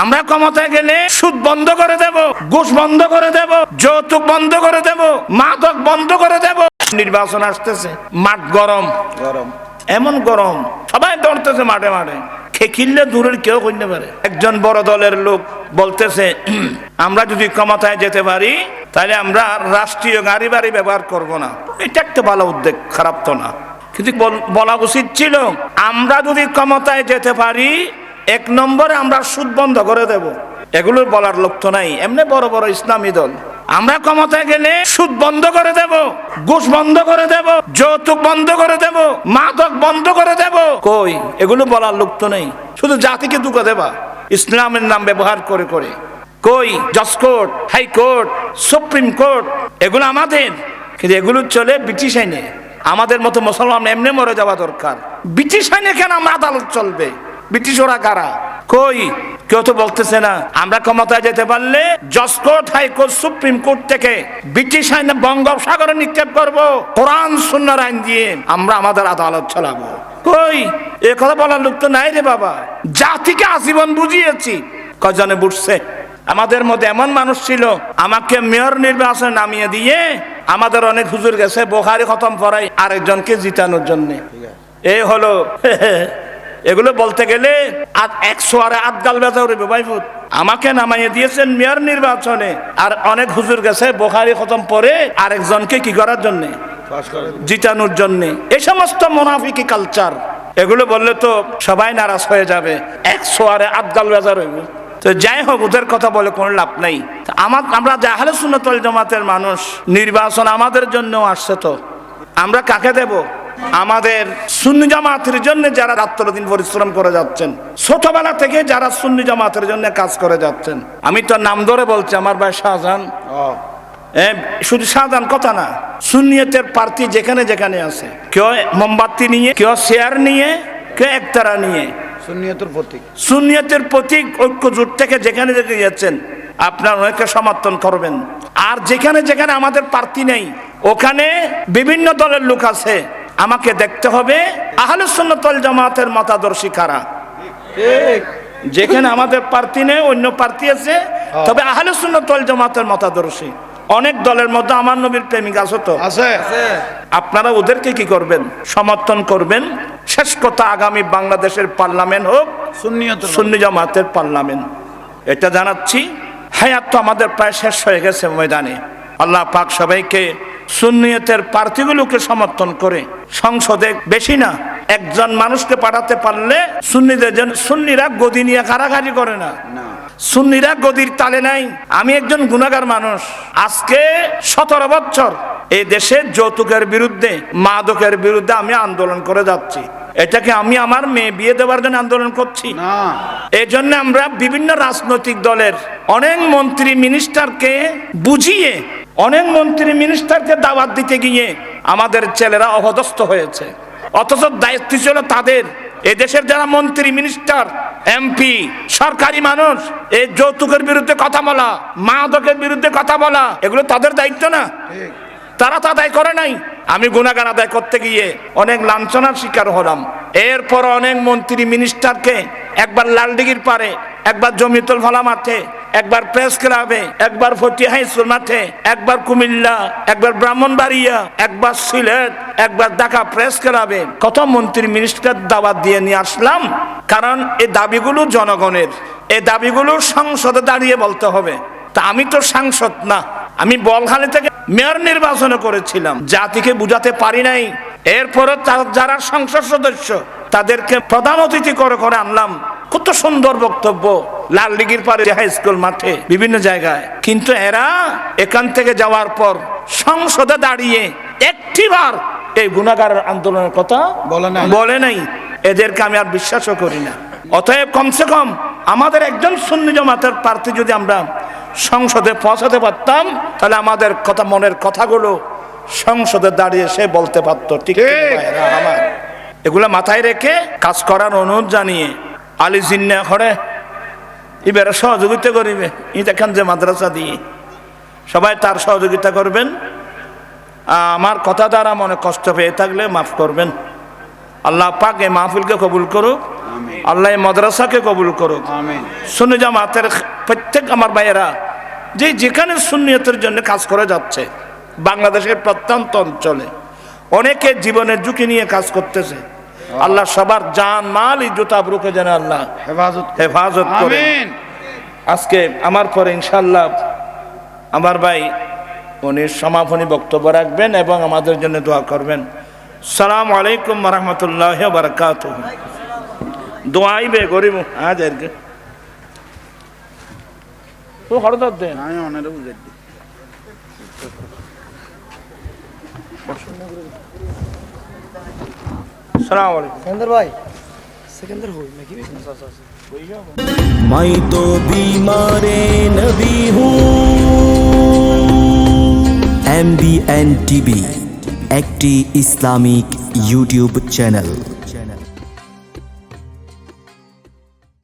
আমরা ক্ষমতায় গেলে সুদ বন্ধ করে দেব, ঘুষ বন্ধ করে দেব, যৌতুক বন্ধ করে দেব, মাদক বন্ধ করে দেব। নির্বাচন আসতেছে, মাঠ গরম, এমন গরম, সবাই দৌড়তেছে মাঠে মাঠে। খেকিলে দূরের কেউ করতে পারে। একজন বড় দলের লোক বলতেছে, আমরা যদি ক্ষমতায় যেতে পারি তাহলে আমরা রাষ্ট্রীয় গাড়ি বাড়ি ব্যবহার করব না। এটা একটা ভালো উদ্যোগ, খারাপ তো না, কিন্তু বলা উচিত ছিল আমরা যদি ক্ষমতায় যেতে পারি 1 নম্বরে আমরা সুদ বন্ধ করে দেব। এগুলো বলার লোক তো নাই। এমনি বড় বড় ইসলামী দল, আমরা ক্ষমতায় গেলে সুদ বন্ধ করে দেব, ঘুষ বন্ধ করে দেব, যৌতুক বন্ধ করে দেব, মাদক বন্ধ করে দেব। কই, এগুলো বলার লোক তো নেই। শুধু জাতিকে দুঃখ দেবা ইসলামের নাম ব্যবহার করে করে। কই, জজ কোর্ট, হাইকোর্ট, সুপ্রিম কোর্ট, এগুলো আমাদের, কিন্তু এগুলো চলে ব্রিটিশ আইনে। আমাদের মতো মুসলমান এমনি মরে যাওয়া দরকার। ব্রিটিশ আইনে কেন আমরা আদালত চলবে? ব্রিটিশ ওরা কারা? কই, কেউ তো বলতেছে না। আমরা ক্ষমতায় যেতে পারলে জজ কোর্ট, হাইকোর্ট, সুপ্রিম কোর্ট থেকে ব্রিটিশ আইনে বঙ্গোপসাগরে নিক্ষেপ করবো, কোরআন সুন্নাহর আইন দিয়ে আমরা আমাদের আদালত চালাবো। কই, এ কথা বলার লোক তো নাই রে বাবা। জাতিকে আজীবন বুঝিয়েছি, কজনে বুঝছে? আমাদের মধ্যে এমন মানুষ ছিল, আমাকে মেয়র নির্বাচনে নামিয়ে দিয়ে আমাদের অনেক হুজুর গেছে বুখারী খতম করাই আরেকজনকে জিতানোর জন্য। এই হলো এগুলো বলতে গেলে 100 আর আটগাল বেজা উঠবে ভাইফুত। আমাকে নামাইয়ে দিয়েছেন মেয়র নির্বাচনে, আর অনেক হুজুর গেছে বুখারী খতম পরে আরেকজনকে কি করার জন্য? জিতানোর জন্য। এই সমস্ত মুনাফিকি কালচার, এগুলো বললে তো সবাই নারাজ হয়ে যাবে। 100 আর আটগাল বেজা রইব। তো যাই হোক, ওদের কথা বলে কোনো লাভ নাই। আমরা যে আহলে সুন্নাত ওয়াল জামাতের মানুষ, নির্বাচন আমাদের জন্য আসছে, তো আমরা কাকে দেব? আমাদের সুন্নি জামাতের জন্য যারা রাত্রদিন পরিশ্রম করে যাচ্ছেন, ছোটবেলা থেকে যারা সুন্নি জামাতের জন্য কাজ করে যাচ্ছেন। আমি তো নাম ধরে বলছি, আমার ভাই শাহজাহান, শুধু শাহজাহান কথা না, সুন্নিয়তের প্রার্থী যেখানে যেখানে আছে, কেউ মোমবাতি নিয়ে, কেউ চেয়ার নিয়ে, কেউ একতারা নিয়ে, সুন্নিয়তের প্রতীক ঐক্য জোট থেকে যেখানে যেখানে যাচ্ছেন, আপনার অনেককে সমর্থন করবেন। আর যেখানে যেখানে আমাদের প্রার্থী নেই, ওখানে বিভিন্ন দলের লোক আছে, আমাকে দেখতে হবে আহলে সুন্নাত ওয়াল জামাতের মতাদর্শী কারা। যেখানে আমাদের প্রার্থী নেই, অন্য প্রার্থী আছে, তবে আহলে সুন্নাত ওয়াল জামাতের মতাদর্শী। অনেক দলের মধ্যে আমার নবীর প্রেমিক আছে, তো আছে। আপনারা ওদেরকে কি করবেন? সমর্থন করবেন। শেষ কথা, আগামী বাংলাদেশের পার্লামেন্ট হোক সুন্নি জামাতের পার্লামেন্ট, এটা জানাচ্ছি। হায়াত তো আমাদের প্রায় শেষ হয়ে গেছে ময়দানে। আল্লাহ পাক সবাইকে সুন্নিয়তের প্রার্থীগুলোকে সমর্থন করে সংসদে বেশি না একজন মানুষকে পাঠাতে পারলে সুন্নিদের জন্য, সুন্নিরা গদি নিয়ে কারাকারি করে না, সুন্নিরা গদির তালে নাই। আমি একজন গুনাহগার মানুষ, আজকে 17 বছর এই দেশে যৌতুকের বিরুদ্ধে, মাদকের বিরুদ্ধে আমি আন্দোলন করে যাচ্ছি। এটাকে আমি আমার মেয়ে বিয়ে দেওয়ার জন্য আন্দোলন করছি না। এই জন্য আমরা বিভিন্ন রাজনৈতিক দলের অনেক মন্ত্রী মিনিস্টারকে বুঝিয়ে, অনেক মন্ত্রী মিনিস্টারকে দাওয়াত দিতে গিয়ে আমাদের ছেলেরা অপদস্থ হয়েছে, অথচ দায়িত্ব ছিল তাদের। এদেশের যারা মন্ত্রী, মিনিস্টার, এমপি, সরকারি মানুষ, এই যৌতুকের বিরুদ্ধে কথা বলা, মাদকের বিরুদ্ধে কথা বলা, এগুলো তাদের দায়িত্ব না? তারা তা আদায় করে নাই। আমি গুনাহগার আদায় করতে গিয়ে অনেক লাঞ্ছনার শিকার হলাম। এরপর অনেক মন্ত্রী মিনিস্টারকে একবার লালদিঘির পারে, একবার জমিতুল ফলা মাঠে, একবার প্রেস ক্লাবে, একবার ফটিয়া হাই স্কুল মাঠে, একবার কুমিল্লা, একবার ব্রাহ্মণবাড়িয়া, একবার সিলেট, একবার ঢাকা প্রেস ক্লাবে, কত মন্ত্রী মিনিস্টার দাওয়াত দিয়ে নিয়ে আসলাম। কারণ এই দাবিগুলো জনগণের, এই দাবিগুলো সংসদে দাঁড়িয়ে বলতে হবে। তা আমি তো সাংসদ না, আমি বলখালী থেকে মেয়র নির্বাচন করেছিলাম, জাতিকে বুঝাতে পারি নাই। এরপরে যারা সংসদ সদস্য, তাদেরকে প্রধান অতিথি করে করে আনলাম। কত সুন্দর বক্তব্য, লালদিঘির পারে, হাই স্কুল মাঠে, বিভিন্ন জায়গায়। কিন্তু এরা এখান থেকে যাওয়ার পর সংসদে দাঁড়িয়ে একটিবার এই গুনাহগার আন্দোলনের কথা বলে নাই। এদেরকে আমি আর বিশ্বাসও করি না। অতএব কমসে কম আমাদের একজন সুন্নি জামাতের প্রার্থী যদি আমরা সংসদে পৌঁছাতে পারতাম, তাহলে আমাদের কথা, মনের কথাগুলো সংসদে দাঁড়িয়ে সে বলতে পারত। ঠিক আমার এগুলা মাথায় রেখে কাজ করার অনুরোধ জানিয়ে আলী জিন্না করে এবারে সহযোগিতা করিবে। ই দেখেন যে মাদ্রাসা দিয়ে সবাই তার সহযোগিতা করবেন। আমার কথা দ্বারা মনে কষ্ট পেয়ে থাকলে মাফ করবেন। আল্লাহ পাক এই মাহফিলকে কবুল করুক। আল্লাহ এই মাদ্রাসাকে কবুল করুক। সুন্নি জামাতের প্রত্যেক আমার ভাইয়েরা যে যেখানে সুন্নিয়তের জন্য কাজ করে যাচ্ছে, বাংলাদেশের প্রত্যন্ত অঞ্চলে অনেকে জীবনের ঝুঁকি নিয়ে কাজ করতেছে। আল্লাহ সবার জান মাল ইজ্জত আবরুকে যেন আল্লাহ হেফাজত করেন। আজকে আমার পরে ইনশাআল্লাহ আমার ভাই উনি সমাপনী বক্তব্য রাখবেন এবং আমাদের জন্য দোয়া করবেন। সালামু আলাইকুম ওয়া রাহমাতুল্লাহি ওয়া বারাকাতুহু। দোয়াই বে করিব আজ আর কি তো হরদত দেন আমি অনেরে বুঝাই দিই। সালাম আলাইকুম সেকেন্দার ভাই, সেকেন্দার হই নাকি? मैं तो बीमार नबी हूँ। MBN TV একটি ইসলামিক ইউটিউব চ্যানেল।